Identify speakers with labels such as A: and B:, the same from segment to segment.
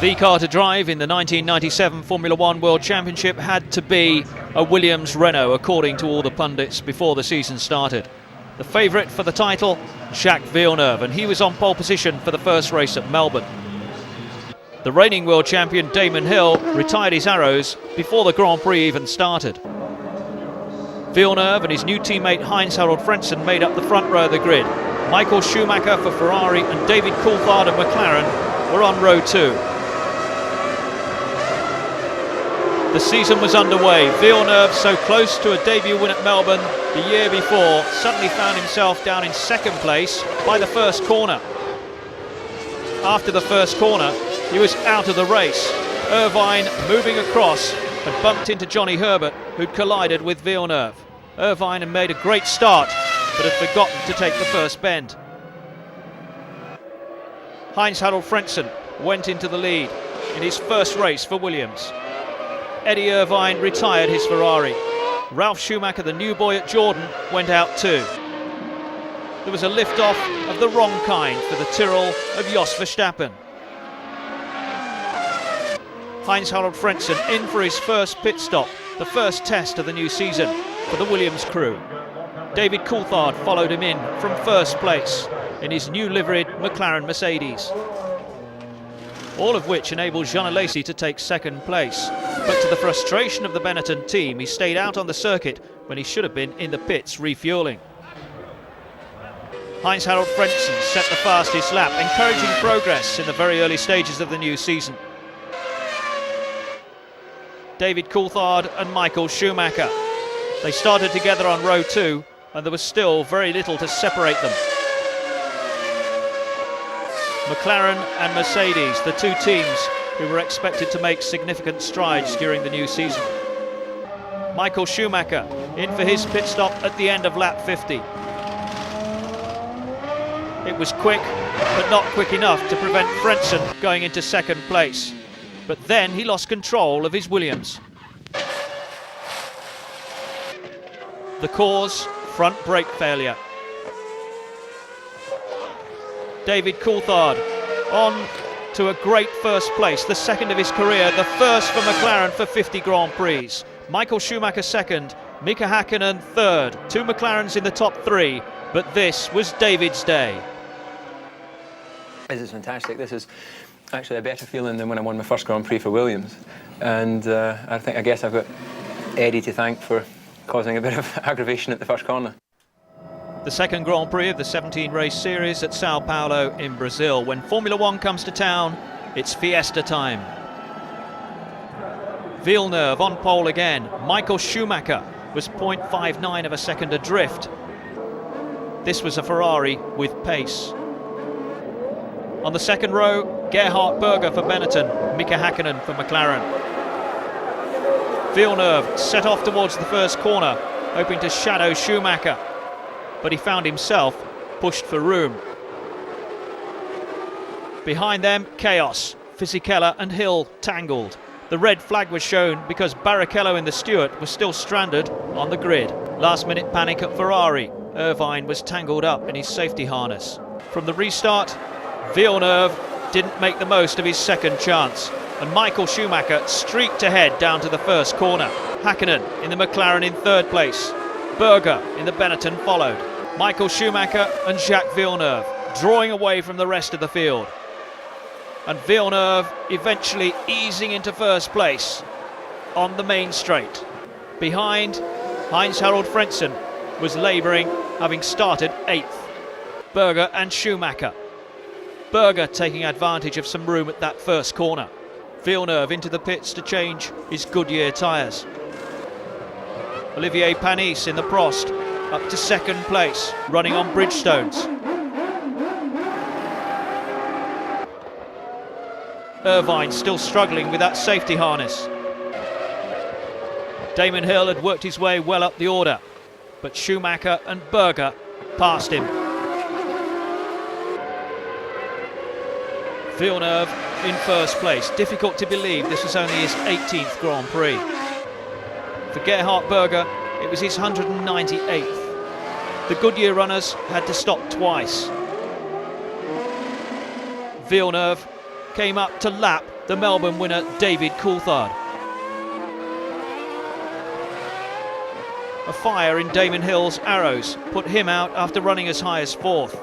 A: The car to drive in the 1997 Formula One World Championship had to be a Williams Renault, according to all the pundits before the season started. The favourite for the title, Jacques Villeneuve, and he was on pole position for the first race at Melbourne. The reigning world champion Damon Hill retired his arrows before the Grand Prix even started. Villeneuve and his new teammate Heinz-Harald Frentzen made up the front row of the grid. Michael Schumacher for Ferrari and David Coulthard of McLaren were on row 2. The season was underway. Villeneuve, so close to a debut win at Melbourne the year before, suddenly found himself down in second place by the first corner. After the first corner, he was out of the race. Irvine, moving across, had bumped into Johnny Herbert, who'd collided with Villeneuve. Irvine had made a great start, but had forgotten to take the first bend. Heinz-Harald Frentzen went into the lead in his first race for Williams. Eddie Irvine retired his Ferrari. Ralf Schumacher, the new boy at Jordan, went out too. There was a lift-off of the wrong kind for the Tyrrell of Jos Verstappen. Heinz-Harald Frentzen in for his first pit stop, the first test of the new season for the Williams crew. David Coulthard followed him in from first place in his new liveried McLaren Mercedes. All of which enabled Jean Alesi to take second place. But to the frustration of the Benetton team, he stayed out on the circuit when he should have been in the pits refuelling. Heinz-Harald Frentzen set the fastest lap, encouraging progress in the very early stages of the new season. David Coulthard and Michael Schumacher. They started together on row 2, and there was still very little to separate them. McLaren and Mercedes, the two teams who were expected to make significant strides during the new season. Michael Schumacher in for his pit stop at the end of lap 50. It was quick, but not quick enough to prevent Frentzen going into second place. But then he lost control of his Williams. The cause, front brake failure. David Coulthard on to a great first place, the second of his career, the first for McLaren for 50 Grand Prix. Michael Schumacher second, Mika Hakkinen third, 2 McLarens in the top 3, but this was David's day.
B: This is fantastic. This is actually a better feeling than when I won my first Grand Prix for Williams, and I guess I've got Eddie to thank for causing a bit of aggravation at the first corner.
A: The second Grand Prix of the 17-race series at Sao Paulo in Brazil. When Formula One comes to town, it's fiesta time. Villeneuve on pole again. Michael Schumacher was 0.59 of a second adrift. This was a Ferrari with pace. On the second row, Gerhard Berger for Benetton, Mika Hakkinen for McLaren. Villeneuve set off towards the first corner, hoping to shadow Schumacher, but he found himself pushed for room. Behind them, chaos. Fisichella and Hill tangled. The red flag was shown because Barrichello in the Stewart was still stranded on the grid. Last minute panic at Ferrari. Irvine was tangled up in his safety harness. From the restart, Villeneuve didn't make the most of his second chance, and Michael Schumacher streaked ahead down to the first corner. Hakkinen in the McLaren in third place. Berger in the Benetton followed. Michael Schumacher and Jacques Villeneuve drawing away from the rest of the field. And Villeneuve eventually easing into first place on the main straight. Behind, Heinz-Harald Frentzen was labouring, having started 8th. Berger and Schumacher. Berger taking advantage of some room at that first corner. Villeneuve into the pits to change his Goodyear tyres. Olivier Panis in the Prost, up to second place, running on Bridgestones. Irvine still struggling with that safety harness. Damon Hill had worked his way well up the order, but Schumacher and Berger passed him. Villeneuve in first place. Difficult to believe this was only his 18th Grand Prix. For Gerhard Berger, it was his 198th. The Goodyear runners had to stop twice. Villeneuve came up to lap the Melbourne winner David Coulthard. A fire in Damon Hill's Arrows put him out after running as high as 4th.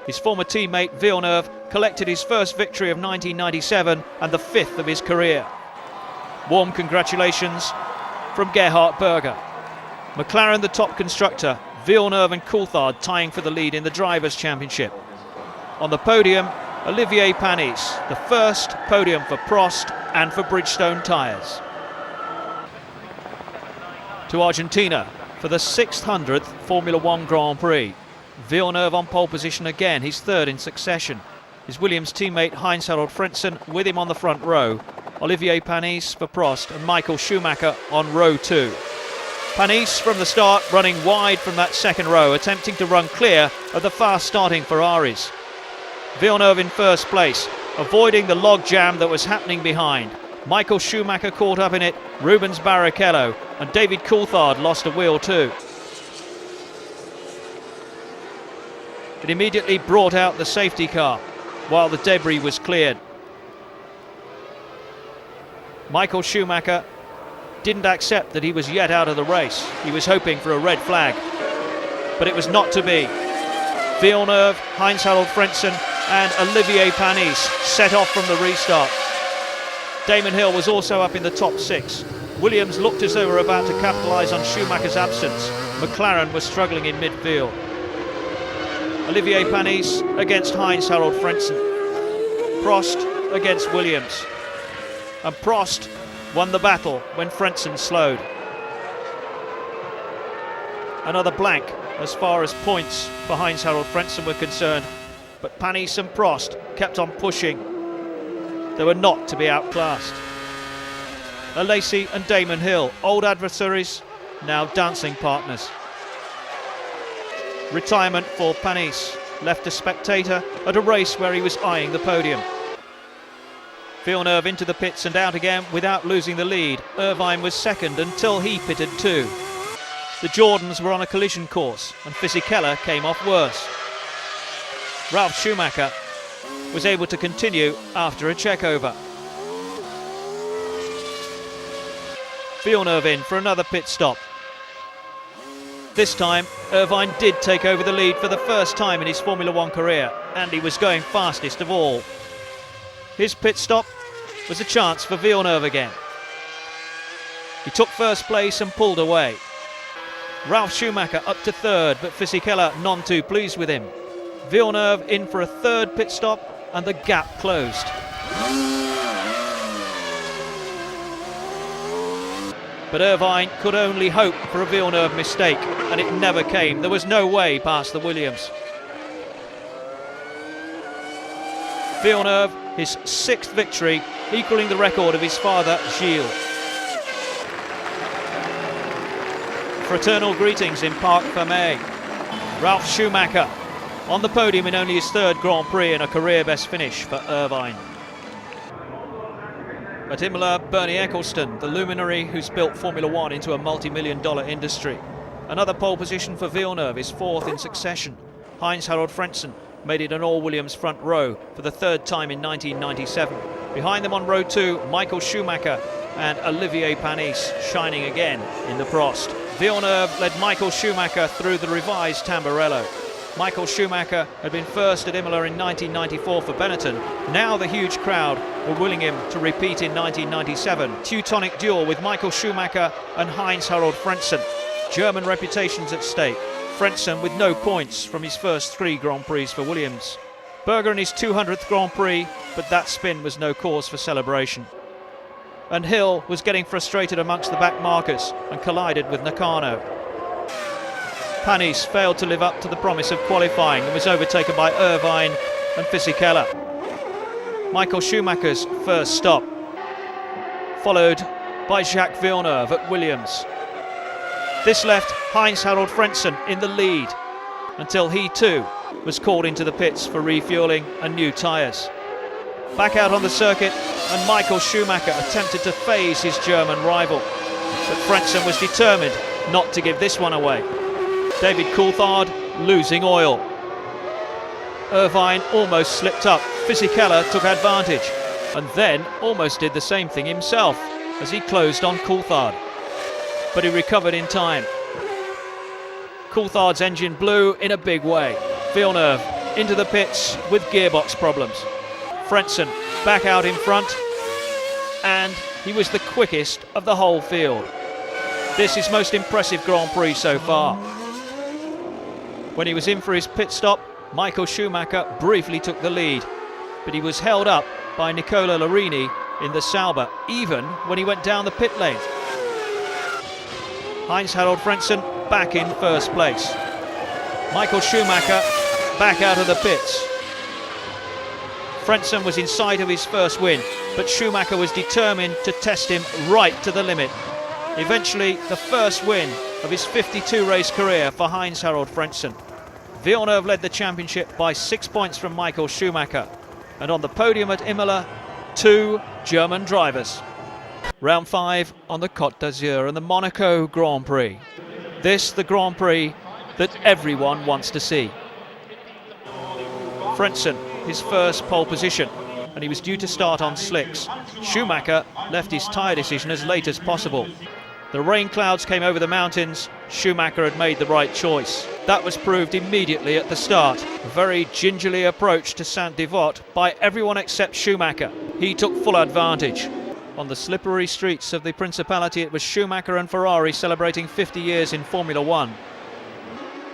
A: His former teammate Villeneuve collected his first victory of 1997 and the 5th of his career. Warm congratulations from Gerhard Berger. McLaren the top constructor, Villeneuve and Coulthard tying for the lead in the Drivers' Championship. On the podium, Olivier Panis, the first podium for Prost and for Bridgestone tyres. To Argentina for the 600th Formula One Grand Prix. Villeneuve on pole position again, his 3rd in succession. His Williams teammate Heinz-Harald Frentzen with him on the front row. Olivier Panis for Prost and Michael Schumacher on row 2. Panis from the start running wide from that second row, attempting to run clear of the fast starting Ferraris. Villeneuve in first place, avoiding the log jam that was happening behind. Michael Schumacher caught up in it, Rubens Barrichello, and David Coulthard lost a wheel too. It immediately brought out the safety car while the debris was cleared. Michael Schumacher didn't accept that he was yet out of the race. He was hoping for a red flag, but it was not to be. Villeneuve, Heinz-Harald Frentzen and Olivier Panis set off from the restart. Damon Hill was also up in the top 6. Williams looked as though they were about to capitalise on Schumacher's absence. McLaren was struggling in midfield. Olivier Panis against Heinz-Harald Frentzen. Prost against Williams. And Prost won the battle when Frentzen slowed. Another blank as far as points for Heinz-Harald Frentzen were concerned, but Panis and Prost kept on pushing. They were not to be outclassed. Alesi and Damon Hill, old adversaries, now dancing partners. Retirement for Panis, left a spectator at a race where he was eyeing the podium. Villeneuve into the pits and out again without losing the lead. Irvine was second until he pitted too. The Jordans were on a collision course and Fisichella came off worse. Ralf Schumacher was able to continue after a checkover. Villeneuve in for another pit stop. This time, Irvine did take over the lead for the first time in his Formula One career, and he was going fastest of all. His pit stop was a chance for Villeneuve again. He took first place and pulled away. Ralf Schumacher up to 3rd, but Fisichella none too pleased with him. Villeneuve in for a 3rd pit stop, and the gap closed. But Irvine could only hope for a Villeneuve mistake, and it never came. There was no way past the Williams. Villeneuve, his 6th victory, equaling the record of his father, Gilles. Fraternal greetings in Parc Fermé. Ralf Schumacher on the podium in only his 3rd Grand Prix and a career best finish for Irvine. At Imola, Bernie Ecclestone, the luminary who's built Formula One into a multi-million-dollar industry. Another pole position for Villeneuve, his 4th in succession. Heinz-Harald Frentzen made it an all-Williams front row for the 3rd time in 1997. Behind them on row 2, Michael Schumacher and Olivier Panis shining again in the Prost. Villeneuve led Michael Schumacher through the revised Tamburello. Michael Schumacher had been first at Imola in 1994 for Benetton. Now the huge crowd were willing him to repeat in 1997. Teutonic duel with Michael Schumacher and Heinz-Harald Frentzen. German reputations at stake. Frentzen with no points from his first 3 Grand Prix for Williams. Berger in his 200th Grand Prix, but that spin was no cause for celebration. And Hill was getting frustrated amongst the back markers and collided with Nakano. Panis failed to live up to the promise of qualifying and was overtaken by Irvine and Fisichella. Michael Schumacher's first stop, followed by Jacques Villeneuve at Williams. This left Heinz-Harald Frentzen in the lead until he too was called into the pits for refuelling and new tyres. Back out on the circuit, and Michael Schumacher attempted to phase his German rival, but Frentzen was determined not to give this one away. David Coulthard losing oil. Irvine almost slipped up. Fisichella took advantage. and then almost did the same thing himself as he closed on Coulthard. But he recovered in time. Coulthard's engine blew in a big way. Villeneuve into the pits with gearbox problems. Frentzen back out in front, and he was the quickest of the whole field. This is most impressive Grand Prix so far. When he was in for his pit stop, Michael Schumacher briefly took the lead, but he was held up by Nicola Larini in the Sauber, even when he went down the pit lane. Heinz-Harald Frentzen back in first place. Michael Schumacher back out of the pits. Frentzen was in sight of his first win, but Schumacher was determined to test him right to the limit. Eventually, the first win of his 52-race career for Heinz-Harald Frentzen. Villeneuve led the championship by 6 points from Michael Schumacher. And on the podium at Imola, 2 German drivers. Round 5 on the Côte d'Azur and the Monaco Grand Prix. This, the Grand Prix that everyone wants to see. Frentzen, his first pole position, and he was due to start on slicks. Schumacher left his tyre decision as late as possible. The rain clouds came over the mountains. Schumacher had made the right choice. That was proved immediately at the start. A very gingerly approach to Saint-Devote by everyone except Schumacher. He took full advantage. On the slippery streets of the Principality, it was Schumacher and Ferrari celebrating 50 years in Formula One.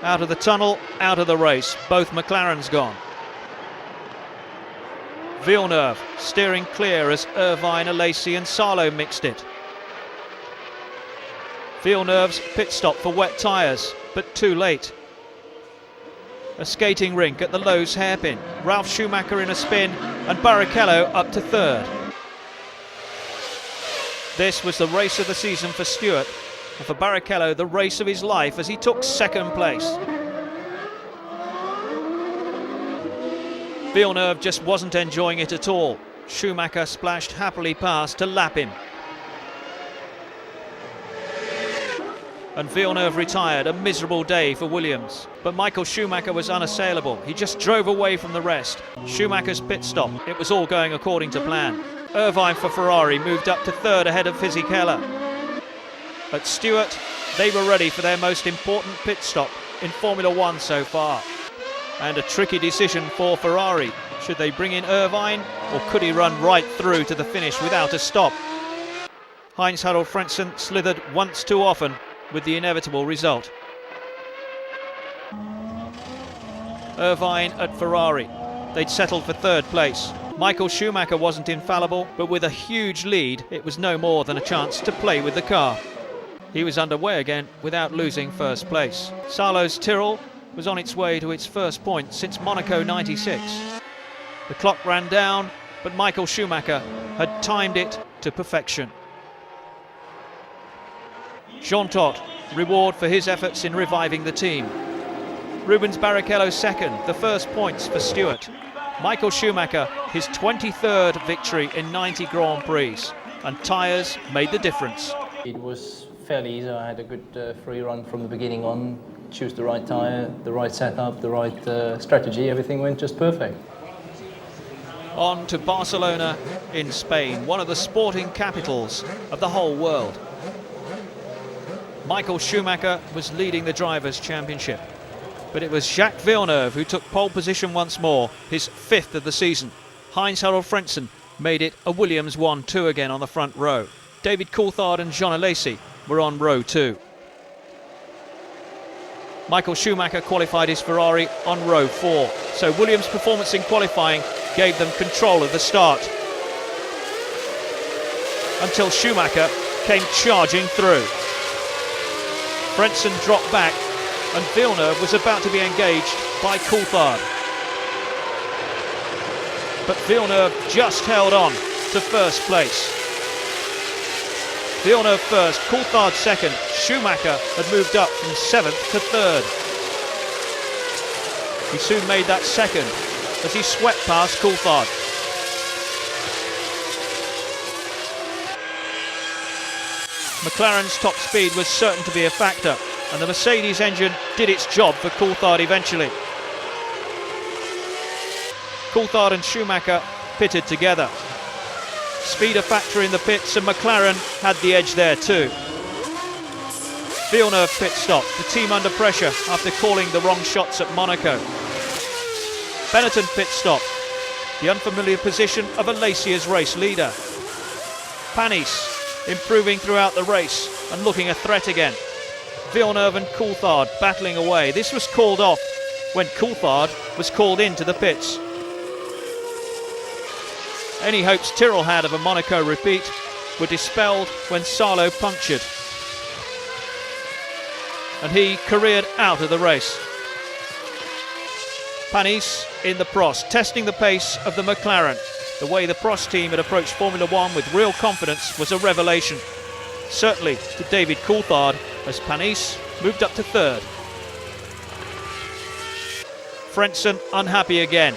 A: Out of the tunnel, out of the race. Both McLarens gone. Villeneuve steering clear as Irvine, Alesi and Salo mixed it. Villeneuve's pit stop for wet tyres, but too late. A skating rink at the Lowe's hairpin. Ralf Schumacher in a spin and Barrichello up to third. This was the race of the season for Stewart, and for Barrichello the race of his life as he took second place. Villeneuve just wasn't enjoying it at all. Schumacher splashed happily past to lap him. And Villeneuve retired, a miserable day for Williams. But Michael Schumacher was unassailable. He just drove away from the rest. Schumacher's pit stop, it was all going according to plan. Irvine for Ferrari moved up to third ahead of Fisichella. At Stewart, they were ready for their most important pit stop in Formula One so far. And a tricky decision for Ferrari. Should they bring in Irvine, or could he run right through to the finish without a stop? Heinz-Harald Frentzen slithered once too often, with the inevitable result. Irvine at Ferrari. They'd settled for third place. Michael Schumacher wasn't infallible, but with a huge lead, it was no more than a chance to play with the car. He was underway again without losing first place. Salo's Tyrrell was on its way to its first point since Monaco 96. The clock ran down, but Michael Schumacher had timed it to perfection. Jean Todt, reward for his efforts in reviving the team. Rubens Barrichello second, the first points for Stewart. Michael Schumacher, his 23rd victory in 90 Grand Prix, and tyres made the difference.
C: It was fairly easy. I had a good free run from the beginning on. Choose the right tyre, the right setup, the right strategy. Everything went just perfect.
A: On to Barcelona in Spain, one of the sporting capitals of the whole world. Michael Schumacher was leading the Drivers' Championship, but it was Jacques Villeneuve who took pole position once more, his 5th of the season. Heinz-Harald Frentzen made it a Williams 1-2 again on the front row. David Coulthard and Jean Alesi were on row 2. Michael Schumacher qualified his Ferrari on row 4, so Williams' performance in qualifying gave them control of the start. Until Schumacher came charging through. Frentzen dropped back and Villeneuve was about to be engaged by Coulthard. But Villeneuve just held on to first place. Villeneuve first, Coulthard second. Schumacher had moved up from 7th to 3rd. He soon made that second as he swept past Coulthard. McLaren's top speed was certain to be a factor, and the Mercedes engine did its job for Coulthard eventually. Coulthard and Schumacher pitted together. Speed a factor in the pits, and McLaren had the edge there too. Villeneuve pit stop, the team under pressure after calling the wrong shots at Monaco. Benetton pit stop, the unfamiliar position of a Lacey as race leader. Panis improving throughout the race and looking a threat again. Villeneuve and Coulthard battling away. This was called off when Coulthard was called into the pits. Any hopes Tyrrell had of a Monaco repeat were dispelled when Salo punctured, and he careered out of the race. Panis in the Prost, testing the pace of the McLaren. The way the Prost team had approached Formula One with real confidence was a revelation. Certainly to David Coulthard, as Panis moved up to third. Frentzen unhappy again,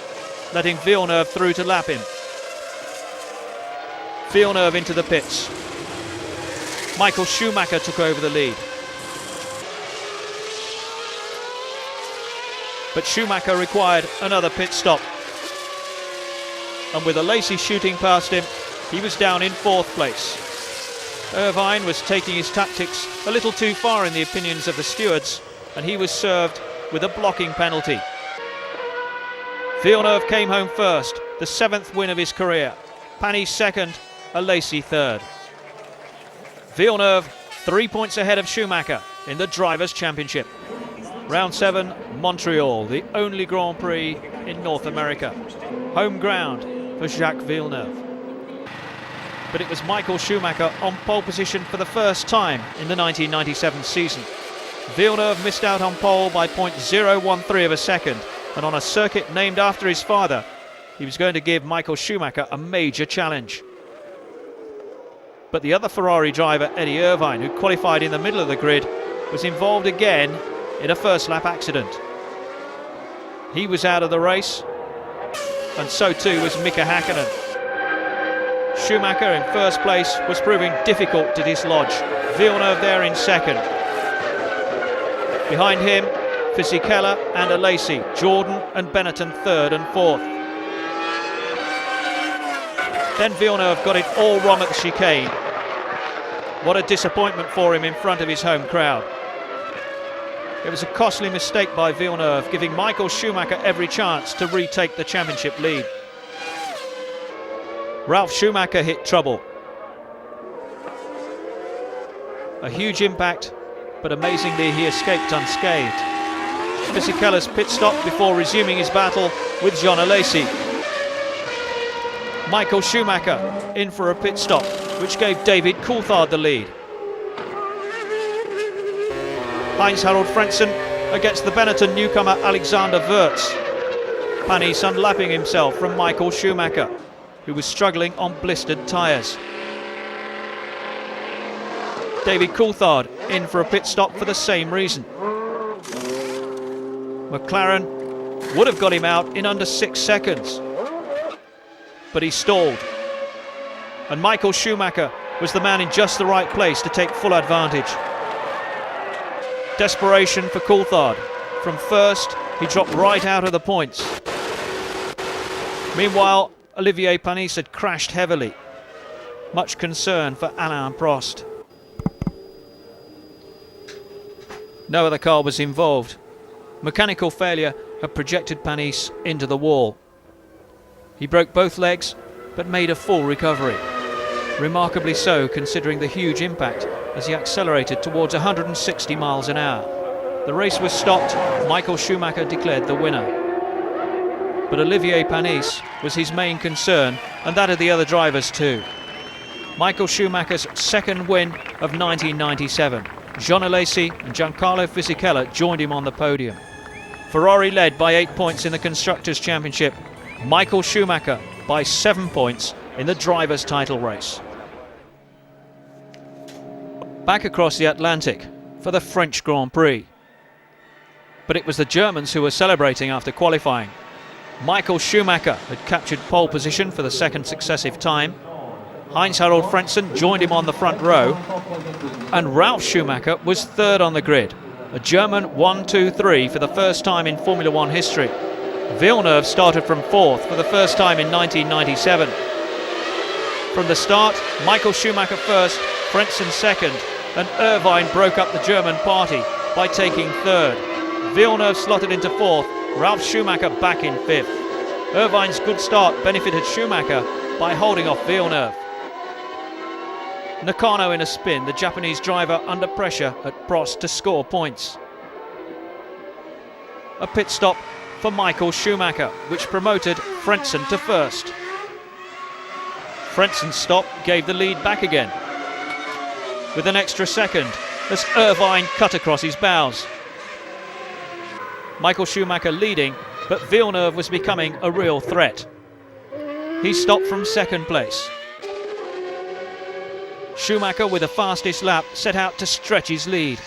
A: letting Villeneuve through to lap him. Villeneuve into the pits. Michael Schumacher took over the lead. But Schumacher required another pit stop. And with a Lacey shooting past him, he was down in fourth place. Irvine was taking his tactics a little too far in the opinions of the stewards, and he was served with a blocking penalty. Villeneuve came home first, the 7th win of his career. Panis second, a Lacey third. Villeneuve 3 points ahead of Schumacher in the Drivers' Championship. Round 7, Montreal, the only Grand Prix in North America. Home ground for Jacques Villeneuve. But it was Michael Schumacher on pole position for the first time in the 1997 season. Villeneuve missed out on pole by 0.013 of a second, and on a circuit named after his father, he was going to give Michael Schumacher a major challenge. But the other Ferrari driver, Eddie Irvine, who qualified in the middle of the grid, was involved again in a first lap accident. He was out of the race, and so too was Mika Hakkinen. Schumacher in first place was proving difficult to dislodge. Villeneuve there in second. Behind him, Fisichella and Alesi, Jordan and Benetton third and fourth. Then Villeneuve got it all wrong at the chicane. What a disappointment for him in front of his home crowd. It was a costly mistake by Villeneuve, giving Michael Schumacher every chance to retake the championship lead. Ralf Schumacher hit trouble. A huge impact, but amazingly he escaped unscathed. Fisichella's pit stop before resuming his battle with Jean Alesi. Michael Schumacher in for a pit stop, which gave David Coulthard the lead. Heinz-Harald Frentzen against the Benetton newcomer Alexander Wurz. Panis unlapping himself from Michael Schumacher, who was struggling on blistered tyres. David Coulthard in for a pit stop for the same reason. McLaren would have got him out in under 6 seconds, but he stalled. And Michael Schumacher was the man in just the right place to take full advantage. Desperation for Coulthard. From first, he dropped right out of the points. Meanwhile, Olivier Panis had crashed heavily. Much concern for Alain Prost. No other car was involved. Mechanical failure had projected Panis into the wall. He broke both legs, but made a full recovery. Remarkably so, considering the huge impact as he accelerated towards 160 miles an hour. The race was stopped. Michael Schumacher declared the winner. But Olivier Panis was his main concern, and that of the other drivers too. Michael Schumacher's second win of 1997. Jean Alesi and Giancarlo Fisichella joined him on the podium. Ferrari led by 8 points in the Constructors' Championship. Michael Schumacher by 7 points in the Drivers' title race. Back across the Atlantic for the French Grand Prix. But it was the Germans who were celebrating after qualifying. Michael Schumacher had captured pole position for the second successive time. Heinz-Harald Frentzen joined him on the front row. And Ralf Schumacher was third on the grid. A German 1-2-3 for the first time in Formula One history. Villeneuve started from fourth for the first time in 1997. From the start, Michael Schumacher first, Frentzen second, and Irvine broke up the German party by taking third. Villeneuve slotted into fourth, Ralf Schumacher back in fifth. Irvine's good start benefited Schumacher by holding off Villeneuve. Nakano in a spin, the Japanese driver under pressure at Prost to score points. A pit stop for Michael Schumacher, which promoted Frentzen to first. Frentzen's stop gave the lead back again, with an extra second as Irvine cut across his bows. Michael Schumacher leading, but Villeneuve was becoming a real threat. He stopped from second place. Schumacher, with the fastest lap, set out to stretch his lead.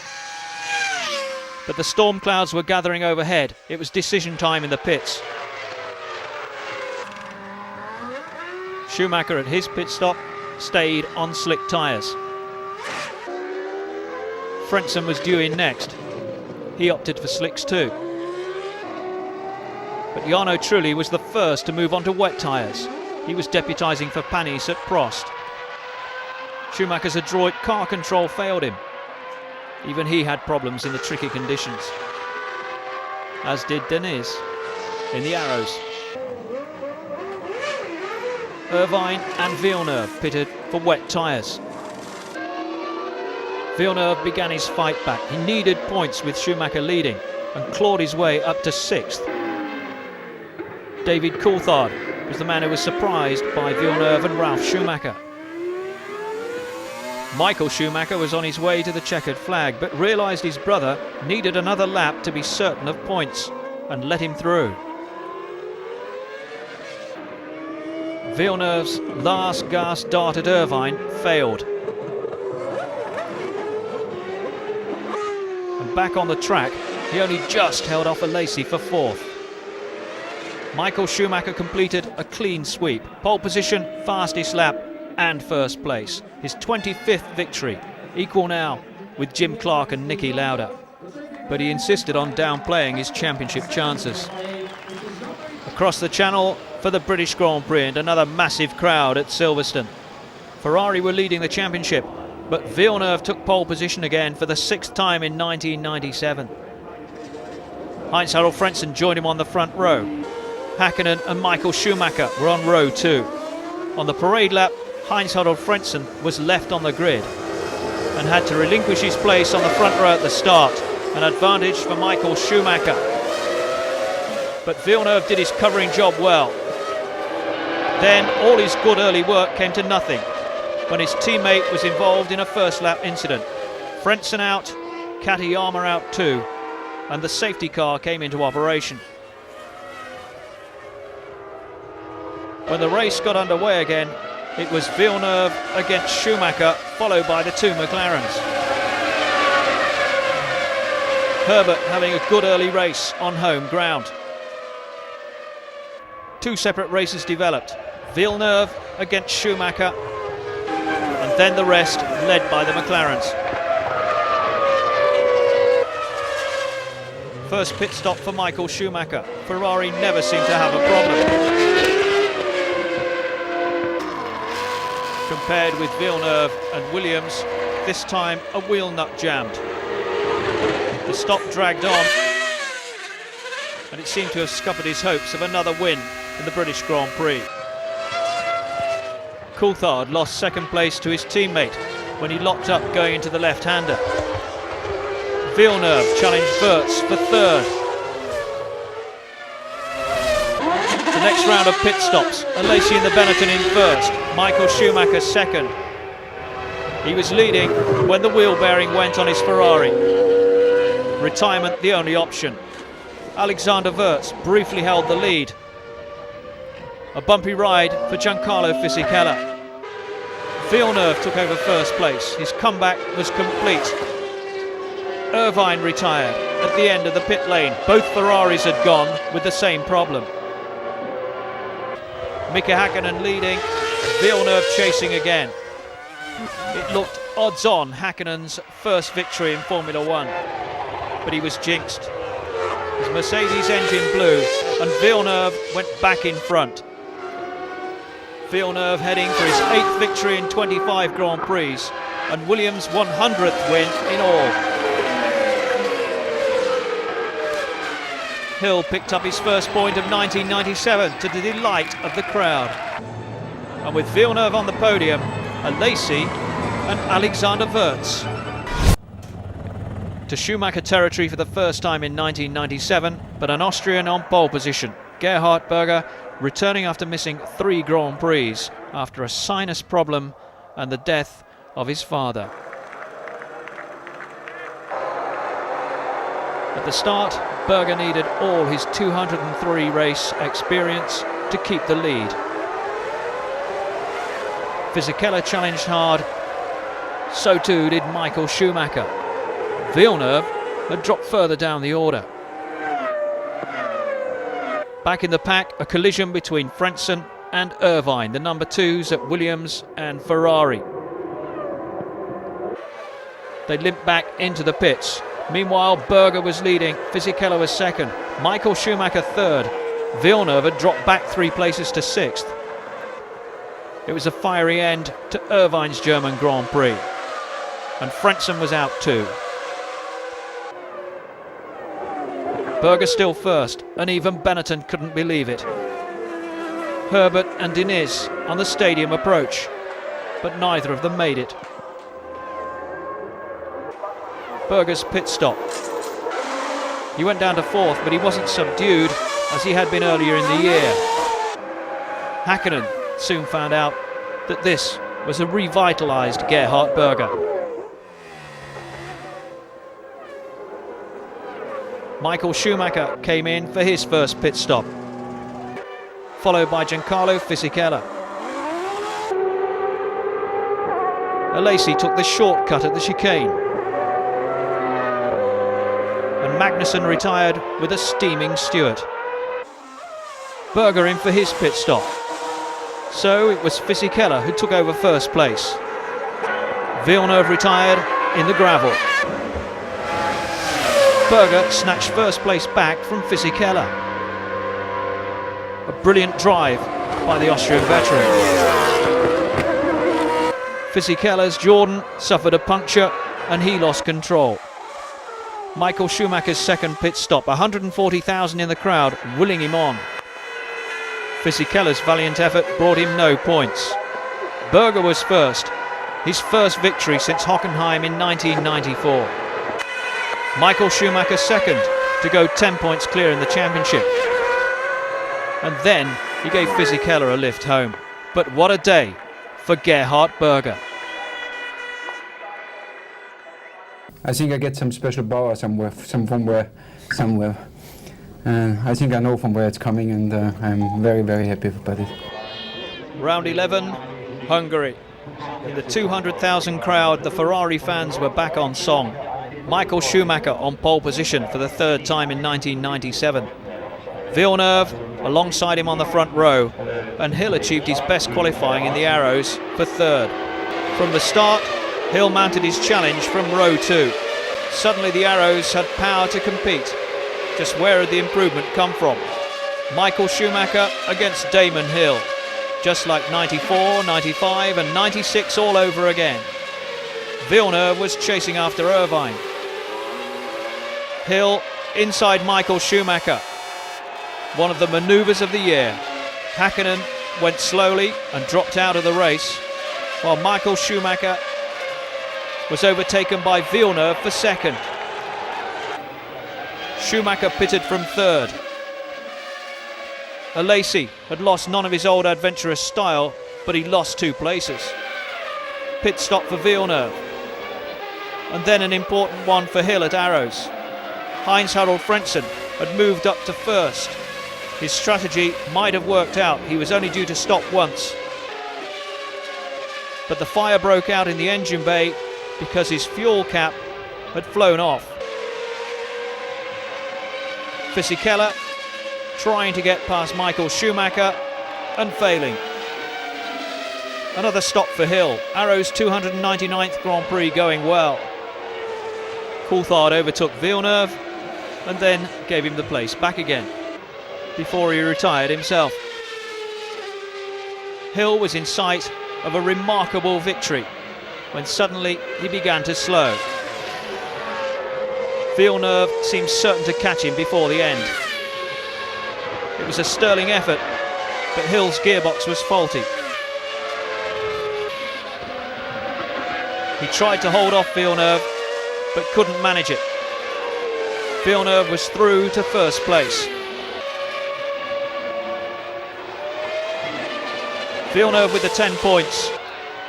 A: But the storm clouds were gathering overhead. It was decision time in the pits. Schumacher at his pit stop stayed on slick tyres. Frentzen was due in next. He opted for slicks too. But Jarno Trulli was the first to move on to wet tyres. He was deputising for Panis at Prost. Schumacher's adroit car control failed him. Even he had problems in the tricky conditions, as did Denis in the Arrows. Irvine and Villeneuve pitted for wet tyres. Villeneuve began his fight back. He needed points with Schumacher leading and clawed his way up to sixth. David Coulthard was the man who was surprised by Villeneuve and Ralf Schumacher. Michael Schumacher was on his way to the checkered flag, but realised his brother needed another lap to be certain of points and let him through. Villeneuve's last gasp dart at Irvine failed. And back on the track, he only just held off Alesi for fourth. Michael Schumacher completed a clean sweep, pole position, fastest lap and first place. His 25th victory, equal now with Jim Clark and Niki Lauda. But he insisted on downplaying his championship chances. Across the channel for the British Grand Prix and another massive crowd at Silverstone. Ferrari were leading the championship, but Villeneuve took pole position again for the sixth time in 1997. Heinz-Harald Frentzen joined him on the front row. Häkkinen and Michael Schumacher were on row two. On the parade lap, Heinz-Harald Frentzen was left on the grid and had to relinquish his place on the front row at the start, an advantage for Michael Schumacher. But Villeneuve did his covering job well. Then all his good early work came to nothing when his teammate was involved in a first lap incident. Frentzen out, Katayama out too, and the safety car came into operation. When the race got underway again, it was Villeneuve against Schumacher, followed by the two McLarens. Herbert having a good early race on home ground. Two separate races developed, Villeneuve against Schumacher, and then the rest led by the McLarens. First pit stop for Michael Schumacher. Ferrari never seemed to have a problem. Compared with Villeneuve and Williams, this time a wheel nut jammed. The stop dragged on, and it seemed to have scuppered his hopes of another win in the British Grand Prix. Coulthard lost second place to his teammate when he locked up going into the left-hander. Villeneuve challenged Wirtz for third. The next round of pit stops, Alesi and the Benetton in first, Michael Schumacher second. He was leading when the wheel bearing went on his Ferrari. Retirement the only option. Alexander Wirtz briefly held the lead. A bumpy ride for Giancarlo Fisichella. Villeneuve took over first place. His comeback was complete. Irvine retired at the end of the pit lane. Both Ferraris had gone with the same problem. Mika Häkkinen leading, Villeneuve chasing again. It looked odds-on Häkkinen's first victory in Formula One, but he was jinxed. His Mercedes engine blew and Villeneuve went back in front. Villeneuve heading for his 8th victory in 25 Grand Prix and Williams' 100th win in all. Hill picked up his first point of 1997 to the delight of the crowd. And with Villeneuve on the podium, Alesi and Alexander Wurz. To Schumacher territory for the first time in 1997, but an Austrian on pole position. Gerhard Berger returning after missing 3 Grand Prix after a sinus problem and the death of his father. At the start, Berger needed all his 203 race experience to keep the lead. Fisichella challenged hard, so too did Michael Schumacher. Villeneuve had dropped further down the order. Back in the pack, a collision between Frentzen and Irvine, the number 2s at Williams and Ferrari. They limped back into the pits. Meanwhile, Berger was leading, Fisichella was second, Michael Schumacher third. Villeneuve had dropped back 3 places to 6th. It was a fiery end to Irvine's German Grand Prix. And Frentzen was out too. Berger still first, and even Benetton couldn't believe it. Herbert and Diniz on the stadium approach, but neither of them made it. Berger's pit stop. He went down to 4th, but he wasn't subdued as he had been earlier in the year. Häkkinen soon found out that this was a revitalised Gerhard Berger. Michael Schumacher came in for his first pit stop, followed by Giancarlo Fisichella. Alesi took the shortcut at the chicane, and Magnussen retired with a steaming Stewart. Berger in for his pit stop, so it was Fisichella who took over first place. Villeneuve retired in the gravel. Berger snatched first place back from Fisichella. A brilliant drive by the Austrian veteran. Fisichella's Jordan suffered a puncture and he lost control. Michael Schumacher's second pit stop, 140,000 in the crowd willing him on. Fisichella's valiant effort brought him no points. Berger was first, his first victory since Hockenheim in 1994. Michael Schumacher second to go 10 points clear in the championship. And then he gave Fisichella a lift home. But what a day for Gerhard Berger.
D: I think I get some special power somewhere. And I think I know from where it's coming, and I'm very, very happy about it.
A: Round 11, Hungary. In the 200,000 crowd, the Ferrari fans were back on song. Michael Schumacher on pole position for the 3rd time in 1997. Villeneuve alongside him on the front row, and Hill achieved his best qualifying in the Arrows for 3rd. From the start, Hill mounted his challenge from row 2. Suddenly the Arrows had power to compete. Just where had the improvement come from? Michael Schumacher against Damon Hill. Just like 94, 95 and 96 all over again. Villeneuve was chasing after Irvine. Hill inside Michael Schumacher. One of the manoeuvres of the year. Häkkinen went slowly and dropped out of the race, while Michael Schumacher was overtaken by Villeneuve for 2nd. Schumacher pitted from 3rd. Alesi had lost none of his old adventurous style, but he lost 2 places. Pit stop for Villeneuve. And then an important one for Hill at Arrows. Heinz-Harald Frentzen had moved up to 1st. His strategy might have worked out. He was only due to stop once. But the fire broke out in the engine bay because his fuel cap had flown off. Fisichella trying to get past Michael Schumacher and failing. Another stop for Hill. Arrow's 299th Grand Prix going well. Coulthard overtook Villeneuve and then gave him the place back again before he retired himself. Hill was in sight of a remarkable victory when suddenly he began to slow. Villeneuve seemed certain to catch him before the end. It was a sterling effort, but Hill's gearbox was faulty. He tried to hold off Villeneuve, but couldn't manage it. Villeneuve was through to first place. Villeneuve with the 10 points.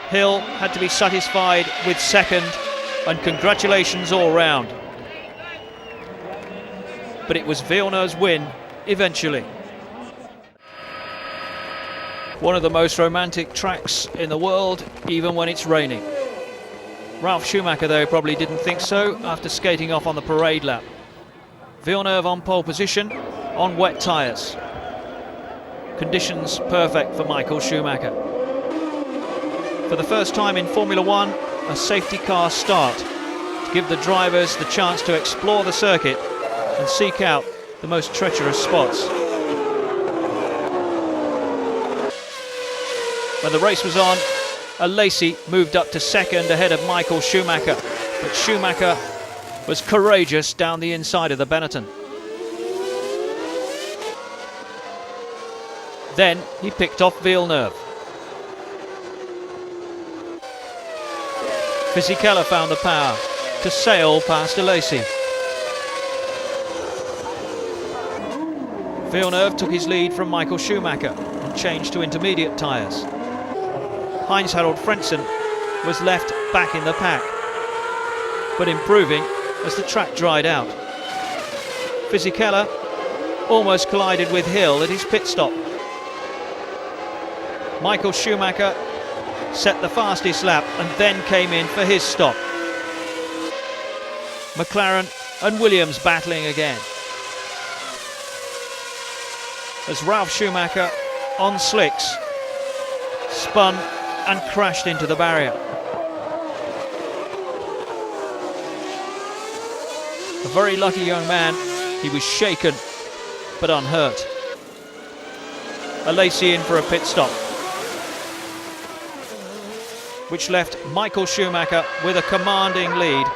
A: Hill had to be satisfied with second, and congratulations all round. But it was Villeneuve's win eventually. One of the most romantic tracks in the world, even when it's raining. Ralf Schumacher, though, probably didn't think so after skating off on the parade lap. Villeneuve on pole position on wet tyres. Conditions perfect for Michael Schumacher. For the first time in Formula One, a safety car start to give the drivers the chance to explore the circuit and seek out the most treacherous spots. When the race was on, Alesi moved up to second ahead of Michael Schumacher, but Schumacher was courageous down the inside of the Benetton. Then he picked off Villeneuve. Fisichella found the power to sail past Alesi. Villeneuve took his lead from Michael Schumacher and changed to intermediate tyres. Heinz-Harald Frentzen was left back in the pack, but improving as the track dried out. Fisichella almost collided with Hill at his pit stop. Michael Schumacher set the fastest lap and then came in for his stop. McLaren and Williams battling again, as Ralf Schumacher on slicks spun and crashed into the barrier. A very lucky young man, he was shaken but unhurt. Alesi in for a pit stop, which left Michael Schumacher with a commanding lead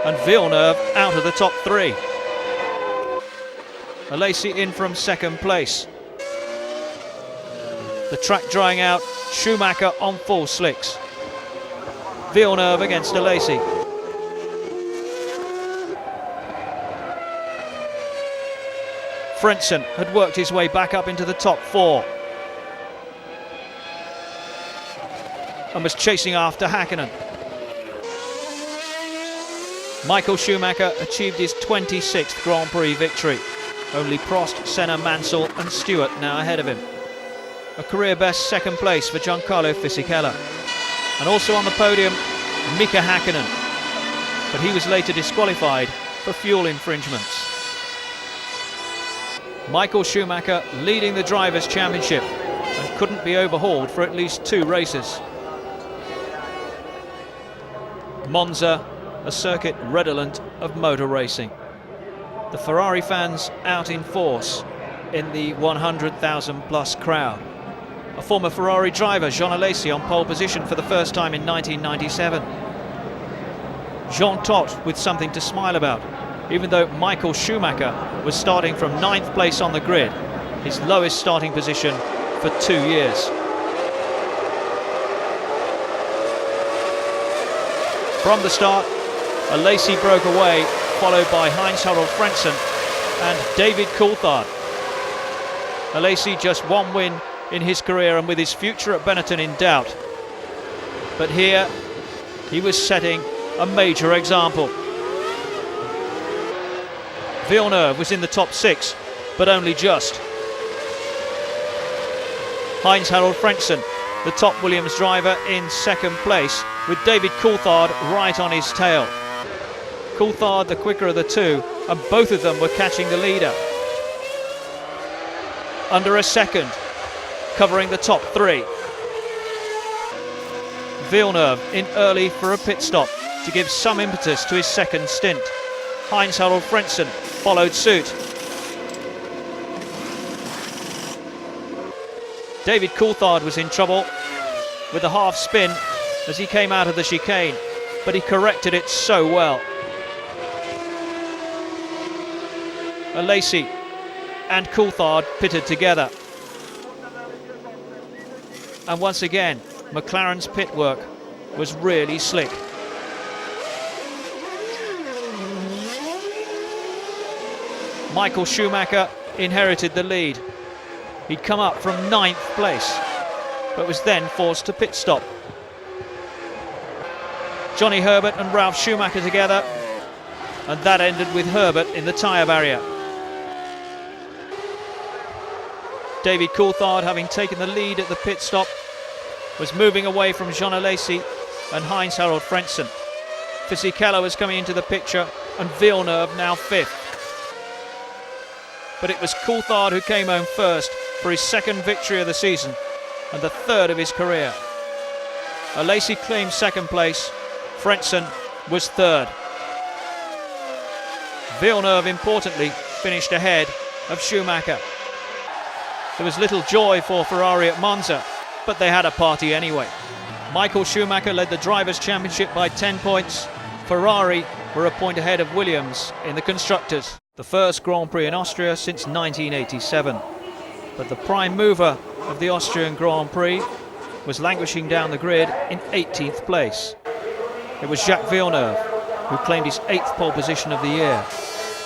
A: and Villeneuve out of the top three. Alesi in from second place. The track drying out, Schumacher on full slicks. Villeneuve against Alesi. Frentzen had worked his way back up into the top four and was chasing after Häkkinen. Michael Schumacher achieved his 26th Grand Prix victory. Only Prost, Senna, Mansell and Stewart now ahead of him. A career best second place for Giancarlo Fisichella. And also on the podium, Mika Häkkinen. But he was later disqualified for fuel infringements. Michael Schumacher leading the Drivers' Championship and couldn't be overhauled for at least 2 races. Monza, a circuit redolent of motor racing. The Ferrari fans out in force in the 100,000 plus crowd. A former Ferrari driver, Jean Alesi, on pole position for the first time in 1997. Jean Todt with something to smile about, even though Michael Schumacher was starting from 9th place on the grid, his lowest starting position for 2 years. From the start, Alesi broke away, followed by Heinz-Harald Frentzen and David Coulthard. Alesi just 1 win in his career and with his future at Benetton in doubt. But here, he was setting a major example. Villeneuve was in the top 6, but only just. Heinz-Harald Frentzen, the top Williams driver, in second place, with David Coulthard right on his tail. Coulthard the quicker of the two, and both of them were catching the leader. Under a second, covering the top 3. Villeneuve in early for a pit stop to give some impetus to his second stint. Heinz-Harald Frentzen followed suit. David Coulthard was in trouble with the half spin as he came out of the chicane, but he corrected it so well. Lacey and Coulthard pitted together. And once again, McLaren's pit work was really slick. Michael Schumacher inherited the lead. He'd come up from 9th place, but was then forced to pit stop. Johnny Herbert and Ralph Schumacher together, and that ended with Herbert in the tyre barrier. David Coulthard, having taken the lead at the pit stop, was moving away from Jean Alesi and Heinz-Harald Frentzen. Fisichella was coming into the picture, and Villeneuve now 5th. But it was Coulthard who came home first for his 2nd victory of the season and the 3rd of his career. Alesi claimed 2nd place, Frentzen was 3rd. Villeneuve, importantly, finished ahead of Schumacher. There was little joy for Ferrari at Monza, but they had a party anyway. Michael Schumacher led the Drivers' Championship by 10 points. Ferrari were a point ahead of Williams in the Constructors. The first Grand Prix in Austria since 1987. But the prime mover of the Austrian Grand Prix was languishing down the grid in 18th place. It was Jacques Villeneuve, who claimed his 8th pole position of the year.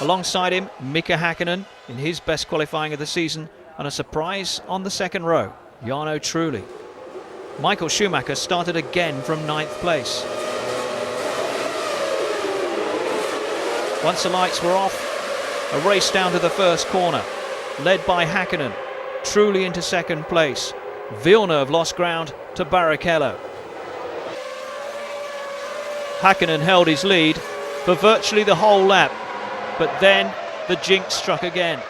A: Alongside him, Mika Hakkinen in his best qualifying of the season, and a surprise on the 2nd row, Jarno Trulli. Michael Schumacher started again from 9th place. Once the lights were off, a race down to the first corner, led by Hakkinen, Trulli into 2nd place. Villeneuve lost ground to Barrichello. Hakkinen held his lead for virtually the whole lap, but then the jinx struck again.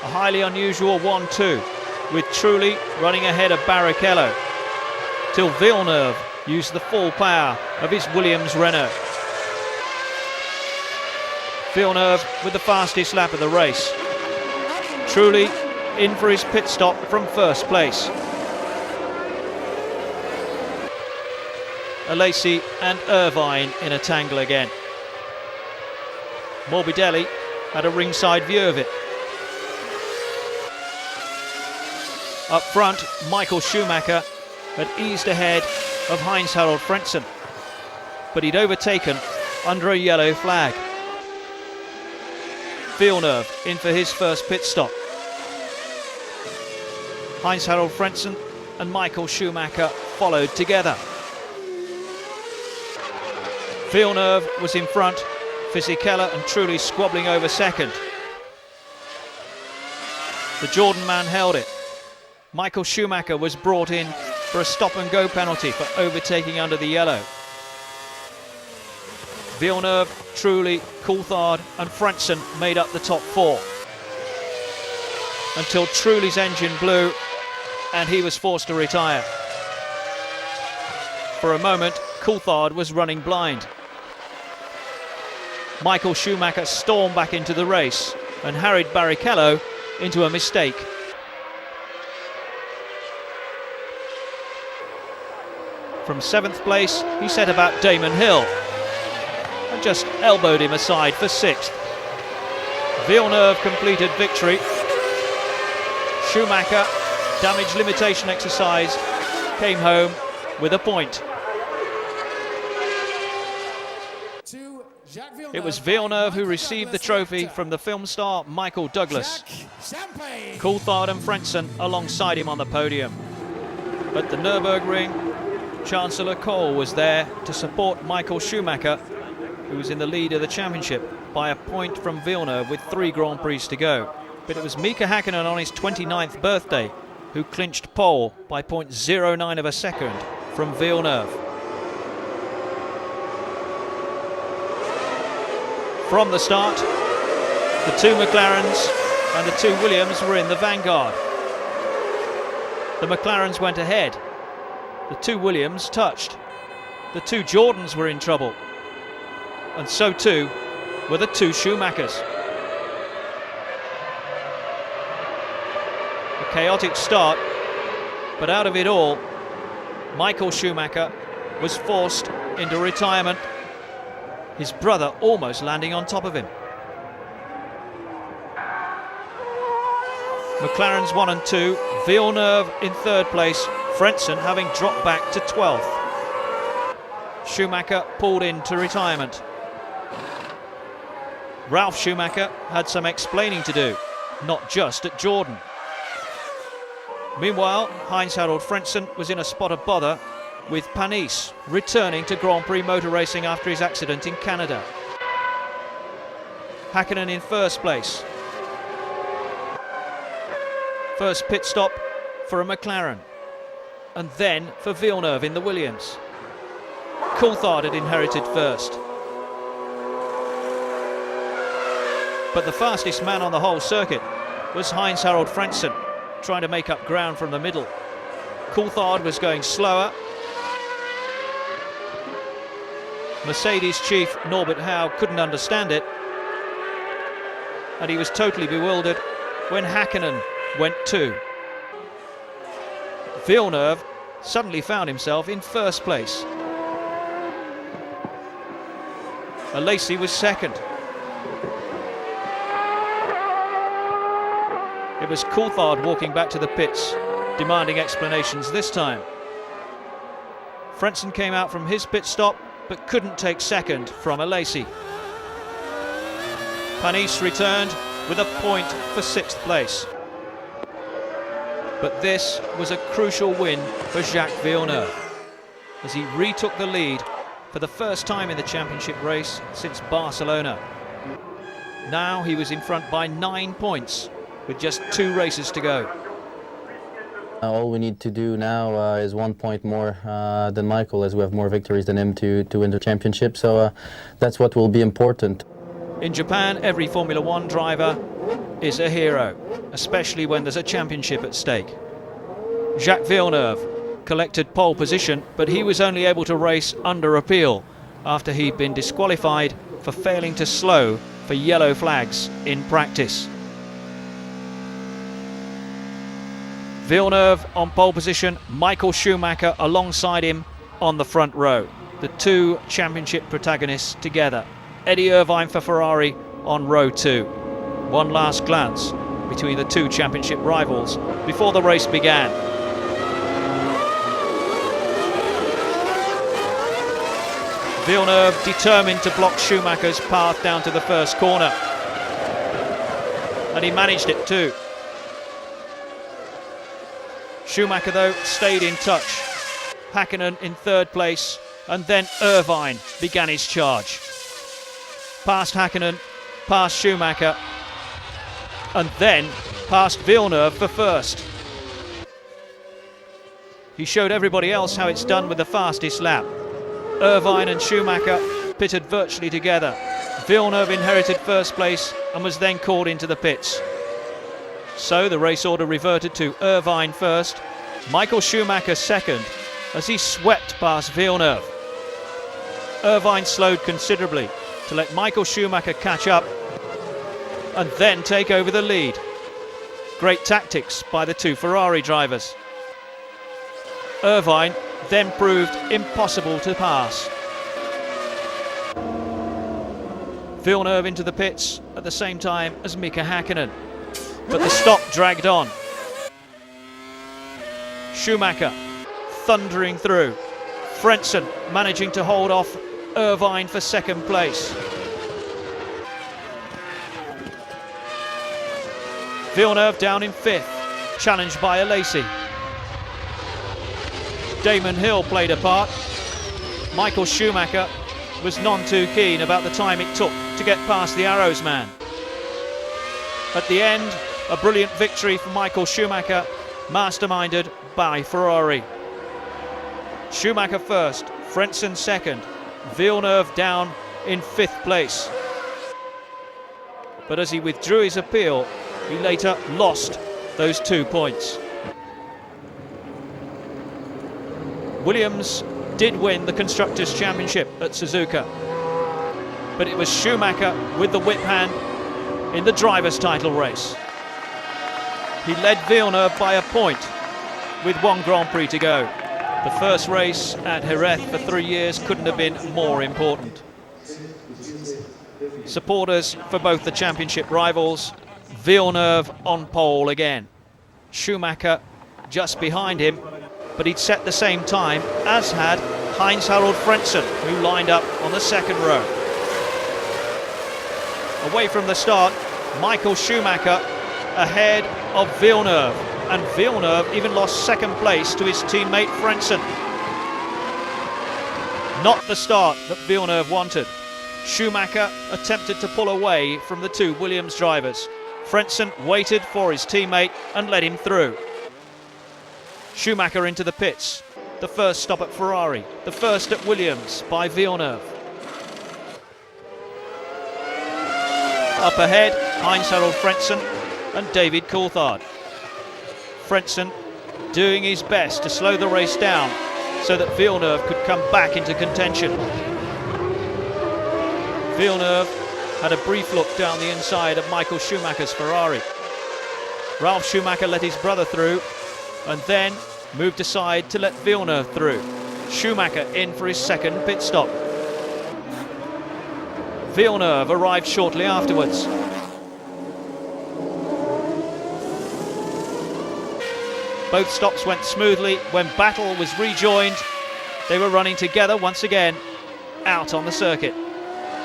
A: A highly unusual 1-2, with Trulli running ahead of Barrichello, till Villeneuve used the full power of his Williams Renault. Villeneuve with the fastest lap of the race. Trulli in for his pit stop from 1st place. Alesi and Irvine in a tangle again. Morbidelli had a ringside view of it. Up front, Michael Schumacher had eased ahead of Heinz-Harald Frentzen, but he'd overtaken under a yellow flag. Villeneuve in for his first pit stop. Heinz-Harald Frentzen and Michael Schumacher followed together. Villeneuve was in front, Fisichella and Trulli squabbling over 2nd. The Jordan man held it. Michael Schumacher was brought in for a stop-and-go penalty for overtaking under the yellow. Villeneuve, Trulli, Coulthard and Frentzen made up the top 4. Until Trulli's engine blew and he was forced to retire. For a moment, Coulthard was running blind. Michael Schumacher stormed back into the race and harried Barrichello into a mistake. From 7th place, he set about Damon Hill and just elbowed him aside for 6th. Villeneuve completed victory. Schumacher, damage limitation exercise, came home with a point. It was Villeneuve who received the trophy from the film star Michael Douglas. Coulthard and Frentzen alongside him on the podium. At the Nürburgring, Chancellor Kohl was there to support Michael Schumacher, who was in the lead of the championship by a point from Villeneuve with 3 Grand Prix to go. But it was Mika Hakkinen on his 29th birthday who clinched pole by 0.09 of a second from Villeneuve. From the start, the 2 McLarens and the 2 Williams were in the vanguard. The McLarens went ahead. The 2 Williams touched. The 2 Jordans were in trouble. And so too were the 2 Schumachers. chaotic start, but out of it all, Michael Schumacher was forced into retirement, his brother almost landing on top of him. McLaren's 1 and 2, Villeneuve in third place, Frentzen having dropped back to 12th. Schumacher pulled into retirement. Ralf Schumacher had some explaining to do, not just at Jordan. Meanwhile, Heinz-Harald Frentzen was in a spot of bother with Panis returning to Grand Prix motor racing after his accident in Canada. Hakkinen in first place. First pit stop for a McLaren, and then for Villeneuve in the Williams. Coulthard had inherited first. But the fastest man on the whole circuit was Heinz-Harald Frentzen, trying to make up ground from the middle. Coulthard was going slower. Mercedes chief Norbert Howe couldn't understand it, and he was totally bewildered when Hakkinen went 2. Villeneuve suddenly found himself in first place. Alesi was second. It was Coulthard walking back to the pits, demanding explanations this time. Frentzen came out from his pit stop, but couldn't take second from Alesi. Panis returned with a point for 6th place. But this was a crucial win for Jacques Villeneuve, as he retook the lead for the first time in the championship race since Barcelona. Now he was in front by 9 points, with just 2 races to go.
C: All we need to do now is 1 point more than Michael, as we have more victories than him to win the championship, so that's what will be important.
A: In Japan, every Formula One driver is a hero, especially when there's a championship at stake. Jacques Villeneuve collected pole position, but he was only able to race under appeal after he'd been disqualified for failing to slow for yellow flags in practice. Villeneuve on pole position, Michael Schumacher alongside him on the front row. The 2 championship protagonists together. Eddie Irvine for Ferrari on row 2. One last glance between the 2 championship rivals before the race began. Villeneuve determined to block Schumacher's path down to the first corner. And he managed it too. Schumacher, though, stayed in touch. Hakkinen in third place, and then Irvine began his charge. Past Hakkinen, past Schumacher, and then past Villeneuve for first. He showed everybody else how it's done with the fastest lap. Irvine and Schumacher pitted virtually together. Villeneuve inherited first place and was then called into the pits. So the race order reverted to Irvine first, Michael Schumacher second, as he swept past Villeneuve. Irvine slowed considerably to let Michael Schumacher catch up and then take over the lead. Great tactics by the 2 Ferrari drivers. Irvine then proved impossible to pass. Villeneuve into the pits at the same time as Mika Hakkinen, but the stop dragged on. Schumacher thundering through. Frentzen managing to hold off Irvine for second place. Villeneuve down in 5th, challenged by Alesi. Damon Hill played a part. Michael Schumacher was none too keen about the time it took to get past the Arrows man. At the end, a brilliant victory for Michael Schumacher, masterminded by Ferrari. Schumacher first, Frentzen second, Villeneuve down in 5th place. But as he withdrew his appeal, he later lost those 2 points. Williams did win the Constructors' Championship at Suzuka, but it was Schumacher with the whip hand in the drivers' title race. He led Villeneuve by a point with 1 Grand Prix to go. The first race at Jerez for 3 years couldn't have been more important. Supporters for both the championship rivals, Villeneuve on pole again. Schumacher just behind him, but he'd set the same time as had Heinz-Harald Frentzen, who lined up on the second row. Away from the start, Michael Schumacher ahead of Villeneuve, and Villeneuve even lost second place to his teammate Frentzen. Not the start that Villeneuve wanted. Schumacher attempted to pull away from the 2 Williams drivers. Frentzen waited for his teammate and let him through. Schumacher into the pits. The first stop at Ferrari, the first at Williams by Villeneuve. Up ahead, Heinz-Harald Frentzen and David Coulthard. Frentzen doing his best to slow the race down so that Villeneuve could come back into contention. Villeneuve had a brief look down the inside of Michael Schumacher's Ferrari. Ralf Schumacher let his brother through and then moved aside to let Villeneuve through. Schumacher in for his second pit stop. Villeneuve arrived shortly afterwards. Both stops went smoothly. When battle was rejoined, they were running together once again out on the circuit.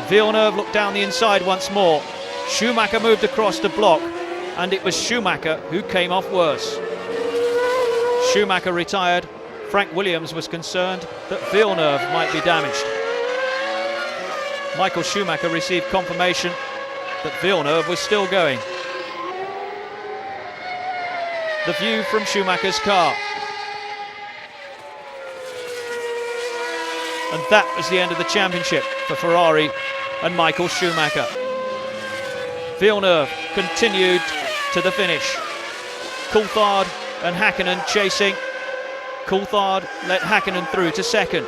A: Villeneuve looked down the inside once more. Schumacher moved across the block, and it was Schumacher who came off worse. Schumacher retired. Frank Williams was concerned that Villeneuve might be damaged. Michael Schumacher received confirmation that Villeneuve was still going. The view from Schumacher's car. And that was the end of the championship for Ferrari and Michael Schumacher. Villeneuve continued to the finish. Coulthard and Hakkinen chasing. Coulthard let Hakkinen through to second.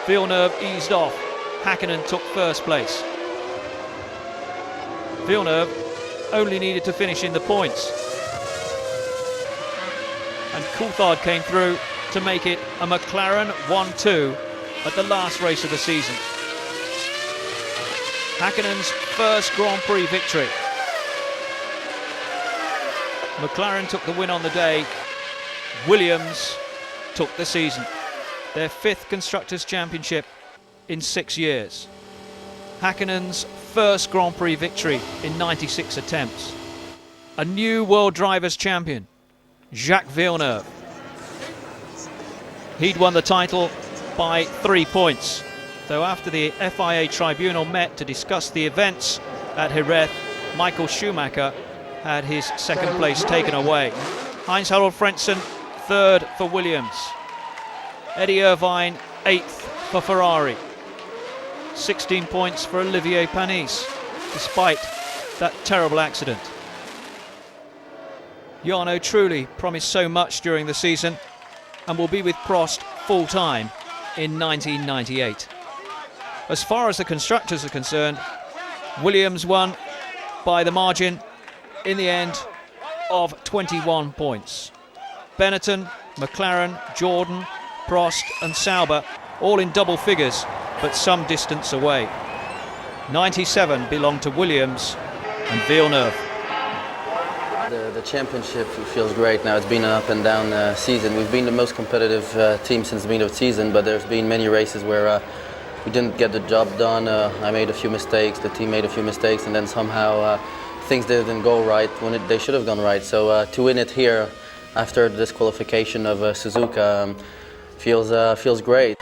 A: Villeneuve eased off. Hakkinen took first place. Villeneuve only needed to finish in the points. And Coulthard came through to make it a McLaren 1-2 at the last race of the season. Hakkinen's first Grand Prix victory. McLaren took the win on the day. Williams took the season. Their 5th Constructors' Championship in 6 years. Hakkinen's first Grand Prix victory in 96 attempts. A new World Drivers' Champion, Jacques Villeneuve. He'd won the title by 3 points, though after the FIA tribunal met to discuss the events at Jerez, Michael Schumacher had his second place taken away. Heinz-Harald Frentzen, 3rd for Williams. Eddie Irvine, 8th for Ferrari. 16 points for Olivier Panis, despite that terrible accident. Jarno Trulli promised so much during the season and will be with Prost full-time in 1998. As far as the constructors are concerned, Williams won by the margin in the end of 21 points. Benetton, McLaren, Jordan, Prost and Sauber all in double figures, but some distance away. 97 belonged to Williams and Villeneuve.
C: The championship feels great now. It's been an up and down season. We've been the most competitive team since the beginning of the season, but there's been many races where we didn't get the job done. I made a few mistakes, the team made a few mistakes, and then somehow things didn't go right when they should have gone right. So to win it here after the disqualification of Suzuka feels great.